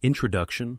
Introduction.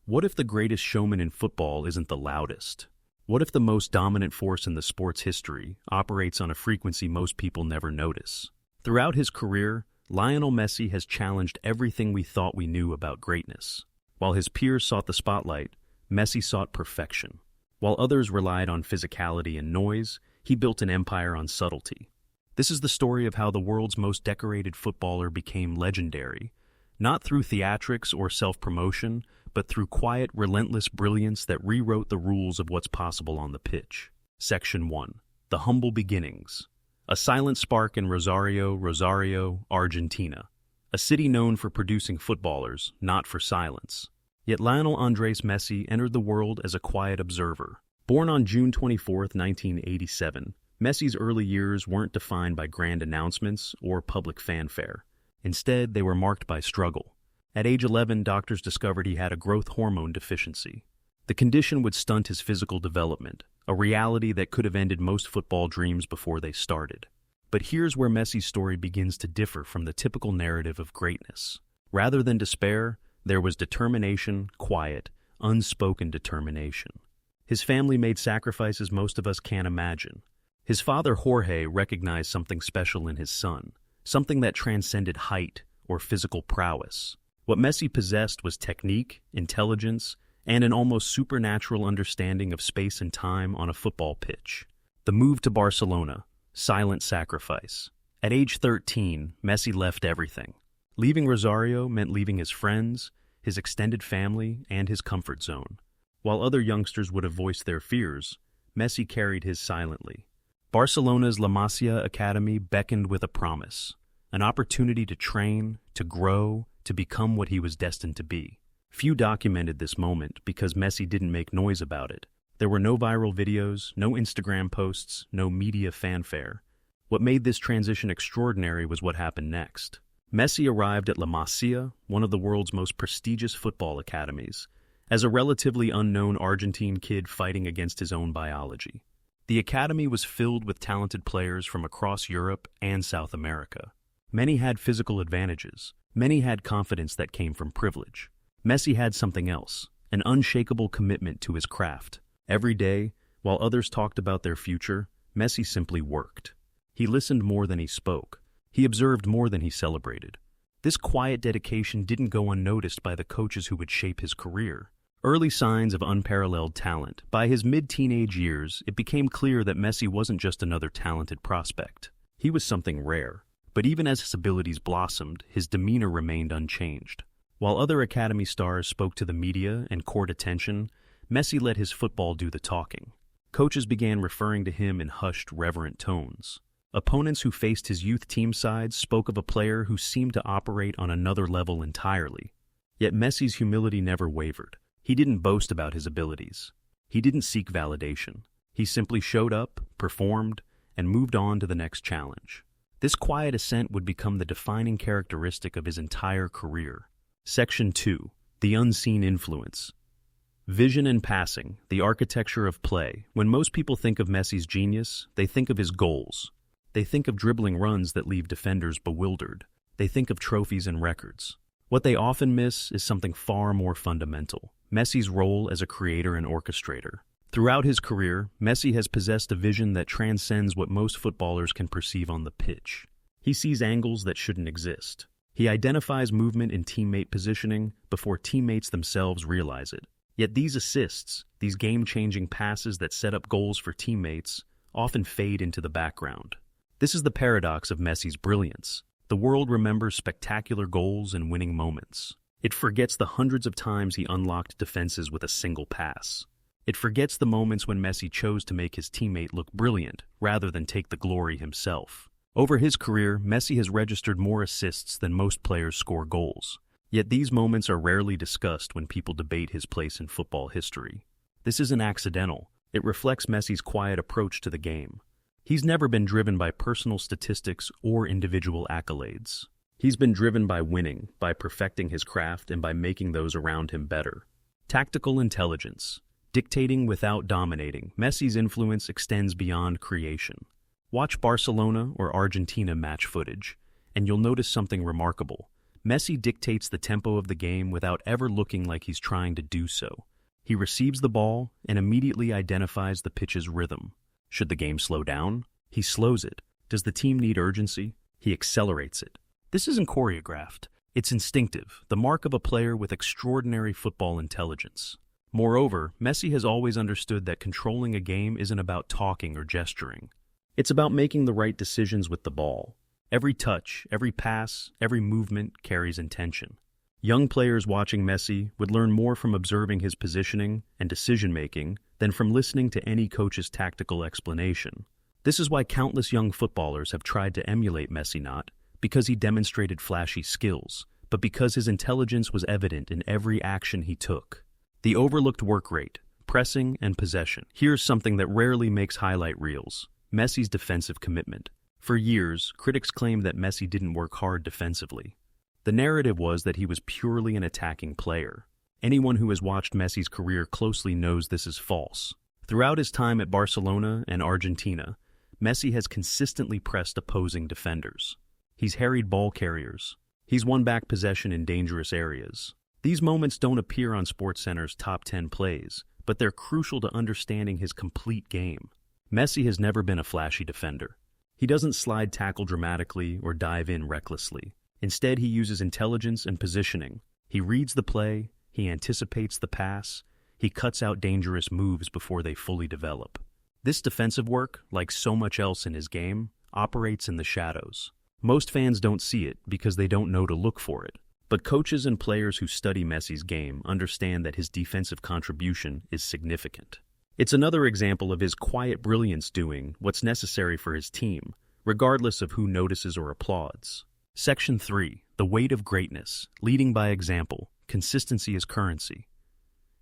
What if the greatest showman in football isn't the loudest? What if the most dominant force in the sport's history operates on a frequency most people never notice? Throughout his career, Lionel Messi has challenged everything we thought we knew about greatness. While his peers sought the spotlight, Messi sought perfection. While others relied on physicality and noise, he built an empire on subtlety. This is the story of how the world's most decorated footballer became legendary, not through theatrics or self-promotion, but through quiet, relentless brilliance that rewrote the rules of what's possible on the pitch. Section 1. The Humble Beginnings. A silent spark in Rosario, Argentina. A city known for producing footballers, not for silence. Yet Lionel Andres Messi entered the world as a quiet observer. Born on June 24, 1987, Messi's early years weren't defined by grand announcements or public fanfare. Instead, they were marked by struggle. At age 11, doctors discovered he had a growth hormone deficiency. The condition would stunt his physical development, a reality that could have ended most football dreams before they started. But here's where Messi's story begins to differ from the typical narrative of greatness. Rather than despair, there was determination, quiet, unspoken determination. His family made sacrifices most of us can't imagine. His father, Jorge, recognized something special in his son, something that transcended height or physical prowess. What Messi possessed was technique, intelligence, and an almost supernatural understanding of space and time on a football pitch. The move to Barcelona, silent sacrifice. At age 13, Messi left everything. Leaving Rosario meant leaving his friends, his extended family, and his comfort zone. While other youngsters would have voiced their fears, Messi carried his silently. Barcelona's La Masia Academy beckoned with a promise, an opportunity to train, to grow, to become what he was destined to be. Few documented this moment because Messi didn't make noise about it. There were no viral videos, no Instagram posts, no media fanfare. What made this transition extraordinary was what happened next. Messi arrived at La Masia, one of the world's most prestigious football academies, as a relatively unknown Argentine kid fighting against his own biology. The academy was filled with talented players from across Europe and South America. Many had physical advantages. Many had confidence that came from privilege. Messi had something else, an unshakable commitment to his craft. Every day, while others talked about their future, Messi simply worked. He listened more than he spoke. He observed more than he celebrated. This quiet dedication didn't go unnoticed by the coaches who would shape his career. Early signs of unparalleled talent. By his mid-teenage years, it became clear that Messi wasn't just another talented prospect. He was something rare. But even as his abilities blossomed, his demeanor remained unchanged. While other academy stars spoke to the media and court attention, Messi let his football do the talking. Coaches began referring to him in hushed, reverent tones. Opponents who faced his youth team sides spoke of a player who seemed to operate on another level entirely. Yet Messi's humility never wavered. He didn't boast about his abilities. He didn't seek validation. He simply showed up, performed, and moved on to the next challenge. This quiet ascent would become the defining characteristic of his entire career. Section 2. The Unseen Influence. Vision and passing, the architecture of play. When most people think of Messi's genius, they think of his goals. They think of dribbling runs that leave defenders bewildered. They think of trophies and records. What they often miss is something far more fundamental: Messi's role as a creator and orchestrator. Throughout his career, Messi has possessed a vision that transcends what most footballers can perceive on the pitch. He sees angles that shouldn't exist. He identifies movement in teammate positioning before teammates themselves realize it. Yet these assists, these game-changing passes that set up goals for teammates, often fade into the background. This is the paradox of Messi's brilliance. The world remembers spectacular goals and winning moments. It forgets the hundreds of times he unlocked defenses with a single pass. It forgets the moments when Messi chose to make his teammate look brilliant rather than take the glory himself. Over his career, Messi has registered more assists than most players score goals. Yet these moments are rarely discussed when people debate his place in football history. This isn't accidental. It reflects Messi's quiet approach to the game. He's never been driven by personal statistics or individual accolades. He's been driven by winning, by perfecting his craft, and by making those around him better. Tactical intelligence. Dictating without dominating, Messi's influence extends beyond creation. Watch Barcelona or Argentina match footage, and you'll notice something remarkable. Messi dictates the tempo of the game without ever looking like he's trying to do so. He receives the ball and immediately identifies the pitch's rhythm. Should the game slow down? He slows it. Does the team need urgency? He accelerates it. This isn't choreographed. It's instinctive, the mark of a player with extraordinary football intelligence. Moreover, Messi has always understood that controlling a game isn't about talking or gesturing. It's about making the right decisions with the ball. Every touch, every pass, every movement carries intention. Young players watching Messi would learn more from observing his positioning and decision-making than from listening to any coach's tactical explanation. This is why countless young footballers have tried to emulate Messi, not because he demonstrated flashy skills, but because his intelligence was evident in every action he took. The overlooked work rate, pressing, and possession. Here's something that rarely makes highlight reels: Messi's defensive commitment. For years, critics claimed that Messi didn't work hard defensively. The narrative was that he was purely an attacking player. Anyone who has watched Messi's career closely knows this is false. Throughout his time at Barcelona and Argentina, Messi has consistently pressed opposing defenders. He's harried ball carriers. He's won back possession in dangerous areas. These moments don't appear on SportsCenter's top 10 plays, but they're crucial to understanding his complete game. Messi has never been a flashy defender. He doesn't slide tackle dramatically or dive in recklessly. Instead, he uses intelligence and positioning. He reads the play, he anticipates the pass, he cuts out dangerous moves before they fully develop. This defensive work, like so much else in his game, operates in the shadows. Most fans don't see it because they don't know to look for it. But coaches and players who study Messi's game understand that his defensive contribution is significant. It's another example of his quiet brilliance doing what's necessary for his team, regardless of who notices or applauds. Section 3. The weight of greatness. Leading by example. Consistency is currency.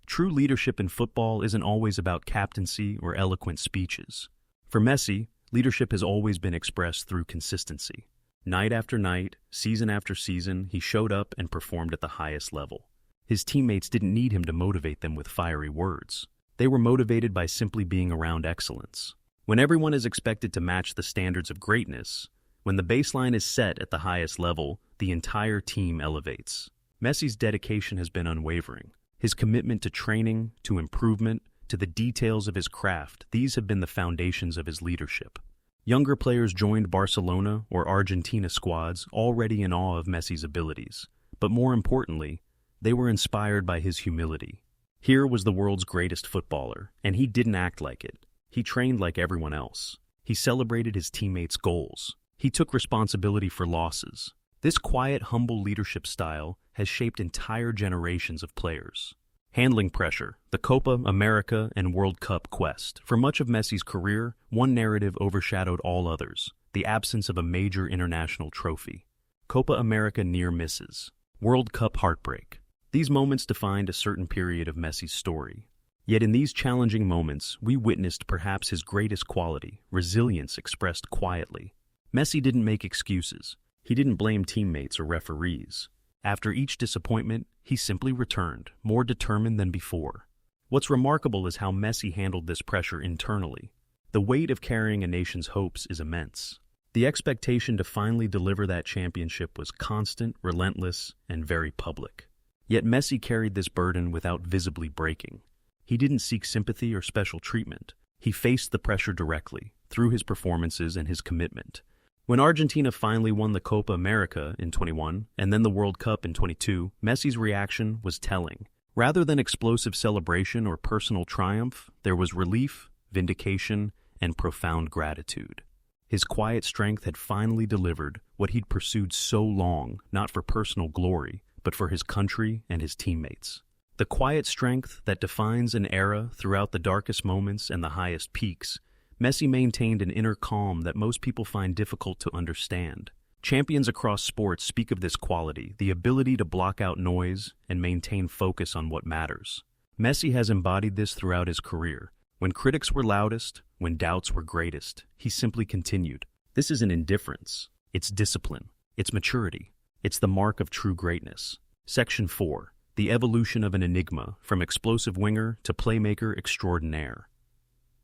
True leadership in football isn't always about captaincy or eloquent speeches. For Messi, leadership has always been expressed through consistency. Night after night, season after season, he showed up and performed at the highest level. His teammates didn't need him to motivate them with fiery words. They were motivated by simply being around excellence. When everyone is expected to match the standards of greatness, when the baseline is set at the highest level, the entire team elevates. Messi's dedication has been unwavering. His commitment to training, to improvement, to the details of his craft, these have been the foundations of his leadership. Younger players joined Barcelona or Argentina squads already in awe of Messi's abilities, but more importantly, they were inspired by his humility. Here was the world's greatest footballer, and he didn't act like it. He trained like everyone else. He celebrated his teammates' goals. He took responsibility for losses. This quiet, humble leadership style has shaped entire generations of players. Handling pressure, the Copa America and World Cup quest. For much of Messi's career, one narrative overshadowed all others: the absence of a major international trophy. Copa America near misses. World Cup heartbreak. These moments defined a certain period of Messi's story. Yet in these challenging moments, we witnessed perhaps his greatest quality: resilience expressed quietly. Messi didn't make excuses. He didn't blame teammates or referees. After each disappointment, he simply returned, more determined than before. What's remarkable is how Messi handled this pressure internally. The weight of carrying a nation's hopes is immense. The expectation to finally deliver that championship was constant, relentless, and very public. Yet Messi carried this burden without visibly breaking. He didn't seek sympathy or special treatment. He faced the pressure directly, through his performances and his commitment. When Argentina finally won the Copa America in 21 and then the World Cup in 22, Messi's reaction was telling. Rather than explosive celebration or personal triumph, there was relief, vindication, and profound gratitude. His quiet strength had finally delivered what he'd pursued so long, not for personal glory, but for his country and his teammates. The quiet strength that defines an era throughout the darkest moments and the highest peaks. Messi maintained an inner calm that most people find difficult to understand. Champions across sports speak of this quality, the ability to block out noise and maintain focus on what matters. Messi has embodied this throughout his career. When critics were loudest, when doubts were greatest, he simply continued. This isn't indifference. It's discipline. It's maturity. It's the mark of true greatness. Section 4. The evolution of an enigma, from explosive winger to playmaker extraordinaire.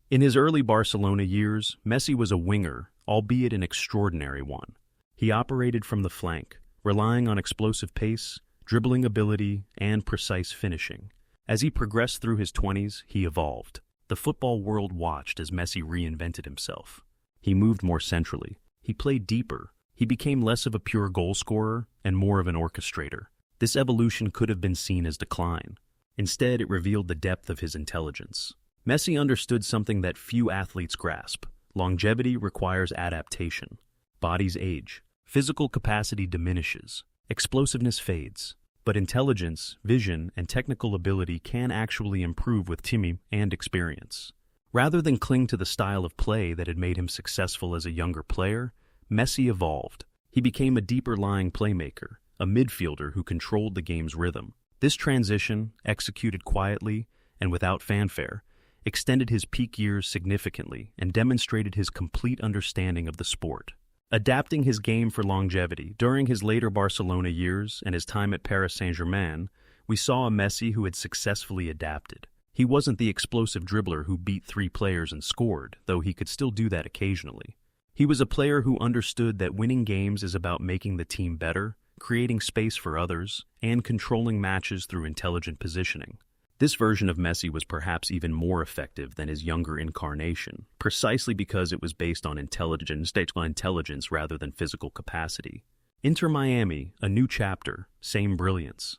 In his early Barcelona years, Messi was a winger, albeit an extraordinary one. He operated from the flank, relying on explosive pace, dribbling ability, and precise finishing. As he progressed through his 20s, he evolved. The football world watched as Messi reinvented himself. He moved more centrally. He played deeper. He became less of a pure goalscorer and more of an orchestrator. This evolution could have been seen as decline. Instead, it revealed the depth of his intelligence. Messi understood something that few athletes grasp. Longevity requires adaptation. Bodies age. Physical capacity diminishes. Explosiveness fades. But intelligence, vision, and technical ability can actually improve with time and experience. Rather than cling to the style of play that had made him successful as a younger player, Messi evolved. He became a deeper-lying playmaker, a midfielder who controlled the game's rhythm. This transition, executed quietly and without fanfare, extended his peak years significantly and demonstrated his complete understanding of the sport. Adapting his game for longevity, during his later Barcelona years and his time at Paris Saint-Germain, we saw a Messi who had successfully adapted. He wasn't the explosive dribbler who beat 3 players and scored, though he could still do that occasionally. He was a player who understood that winning games is about making the team better, creating space for others, and controlling matches through intelligent positioning. This version of Messi was perhaps even more effective than his younger incarnation, precisely because it was based on intelligence rather than physical capacity. Inter Miami, a new chapter, same brilliance.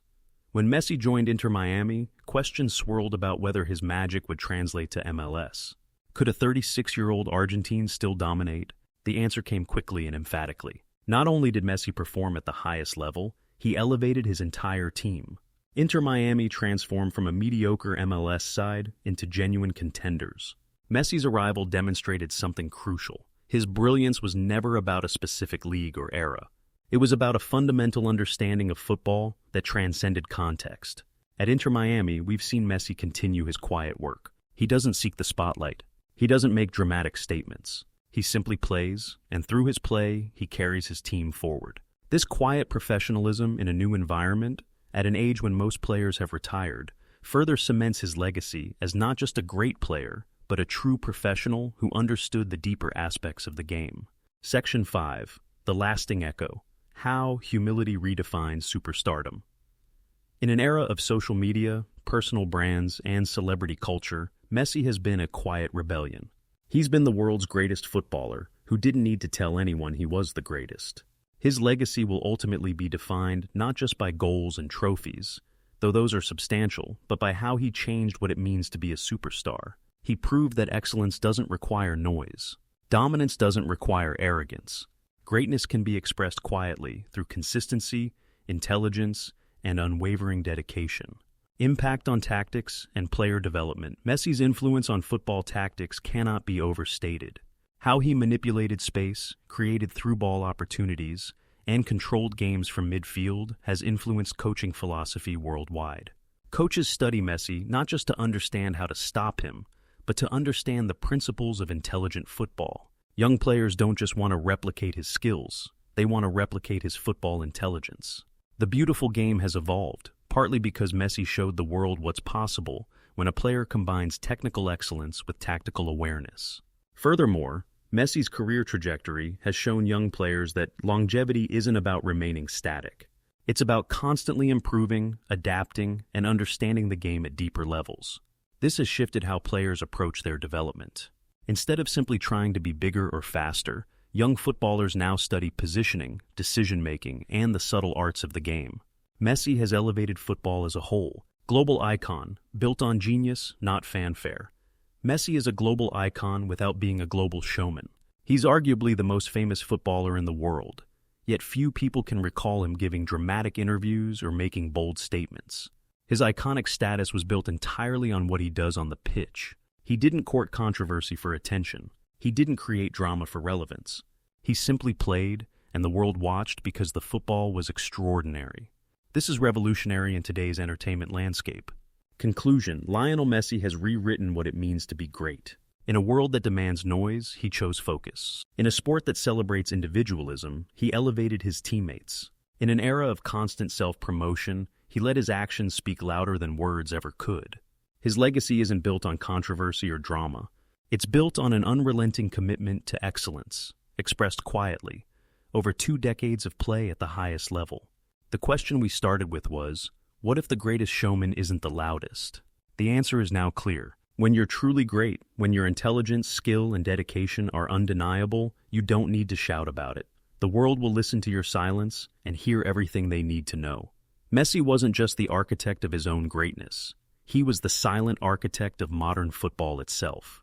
When Messi joined Inter Miami, questions swirled about whether his magic would translate to MLS. Could a 36-year-old Argentine still dominate? The answer came quickly and emphatically. Not only did Messi perform at the highest level, he elevated his entire team. Inter Miami transformed from a mediocre MLS side into genuine contenders. Messi's arrival demonstrated something crucial. His brilliance was never about a specific league or era. It was about a fundamental understanding of football that transcended context. At Inter Miami, we've seen Messi continue his quiet work. He doesn't seek the spotlight. He doesn't make dramatic statements. He simply plays, and through his play, he carries his team forward. This quiet professionalism in a new environment, at an age when most players have retired, further cements his legacy as not just a great player, but a true professional who understood the deeper aspects of the game. Section 5. The Lasting Echo. How Humility Redefines Superstardom. In an era of social media, personal brands, and celebrity culture, Messi has been a quiet rebellion. He's been the world's greatest footballer, who didn't need to tell anyone he was the greatest. His legacy will ultimately be defined not just by goals and trophies, though those are substantial, but by how he changed what it means to be a superstar. He proved that excellence doesn't require noise. Dominance doesn't require arrogance. Greatness can be expressed quietly through consistency, intelligence, and unwavering dedication. Impact on tactics and player development. Messi's influence on football tactics cannot be overstated. How he manipulated space, created through-ball opportunities, and controlled games from midfield has influenced coaching philosophy worldwide. Coaches study Messi not just to understand how to stop him, but to understand the principles of intelligent football. Young players don't just want to replicate his skills, they want to replicate his football intelligence. The beautiful game has evolved, partly because Messi showed the world what's possible when a player combines technical excellence with tactical awareness. Furthermore, Messi's career trajectory has shown young players that longevity isn't about remaining static. It's about constantly improving, adapting, and understanding the game at deeper levels. This has shifted how players approach their development. Instead of simply trying to be bigger or faster, young footballers now study positioning, decision-making, and the subtle arts of the game. Messi has elevated football as a whole. Global icon, built on genius, not fanfare. Messi is a global icon without being a global showman. He's arguably the most famous footballer in the world, yet few people can recall him giving dramatic interviews or making bold statements. His iconic status was built entirely on what he does on the pitch. He didn't court controversy for attention. He didn't create drama for relevance. He simply played, and the world watched because the football was extraordinary. This is revolutionary in today's entertainment landscape. Conclusion: Lionel Messi has rewritten what it means to be great. In a world that demands noise, he chose focus. In a sport that celebrates individualism, he elevated his teammates. In an era of constant self-promotion, he let his actions speak louder than words ever could. His legacy isn't built on controversy or drama. It's built on an unrelenting commitment to excellence, expressed quietly, over 2 decades of play at the highest level. The question we started with was, what if the greatest showman isn't the loudest? The answer is now clear. When you're truly great, when your intelligence, skill, and dedication are undeniable, you don't need to shout about it. The world will listen to your silence and hear everything they need to know. Messi wasn't just the architect of his own greatness. He was the silent architect of modern football itself.